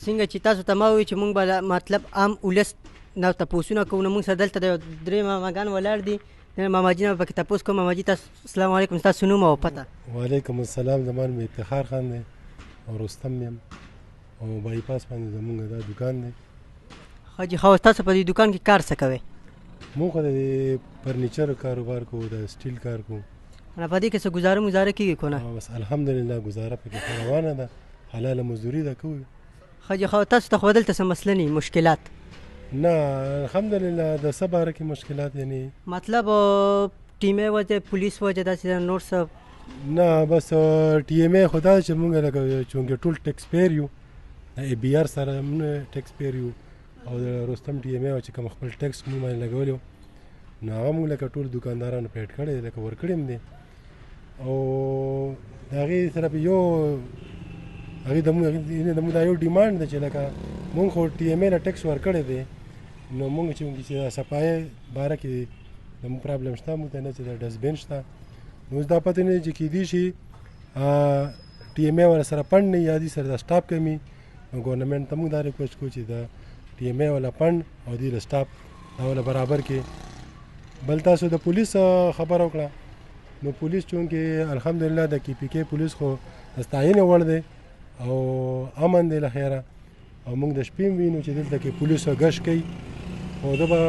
څنګه چې تاسو ته ما وویل چې موږ به مطلب عام ولس نه تپوسونه کوو، نو موږ سره دلته د درې ماماګان ولاړ دي. ماماجي نه به پکې تپوس کوم. ماماجي تاسو السلام علیکم، ستاسو نوم او پته؟ وعلیکم السلام. زما نوم افتخار خان دی او رستم یم او بایپاس باندې زمونږ دا دکان دی. حاجي خو تاسو په دې دکان کې کار څه کوئ؟ موږ خو د فرنیچر کاروبار کوو، د سټیل کار کوو. په دې کې څه ګزاره کېږي که نه؟ بس الحمدلله ګزاره پکې روانه ده، حلاله مزدوري ده کوو. حاجي خو تاسو ته خو دلته څه مسله نه مشکلات؟ نه الحمدلله د څه باره کې مشکلات یعنی مطلب ټیمې وجه، پولیس وجه، داسې نور څه؟ نه بس ټیمې خو دا چې موږ لکه چونکې ټول ټیکس پیر یو، د ای بي آر سره هم ټیکس پیر یو او د رستم ټیمې چې کوم خپل ټیکس موږ باندې لګولی نو هغه موږ لکه ټول دکاندارانو پیډ کړی دی، لکه ورکړی هم دی. او د هغې سره یو هغې د موږ دا یو ډیمانډ ده چې لکه موږ خو ټیمې له ټیکس ورکړی دی، نو موږ چې د صفایۍ باره کې زموږ پرابلم شته، موږ ته نه چې د ډسټبین شته. نو اوس دا پته نه چې کیدای شي ټیمې والا سره فنډ نه یا دې سره د سټاف کمي، نو ګورنمنټ ته موږ دا ریکویسټ کوو چې د ټیمې والا فنډ او دې له سټاف دا والا برابر کړي. بل تاسو د پولیس خبره وکړه، نو پولیس چونکې الحمدلله د کې پی کې پولیس خو د ستاینې وړ دی او امن دی له خیره، او موږ د شپې هم وینو چې دلته کې پولیسو ګشت کوي او ده به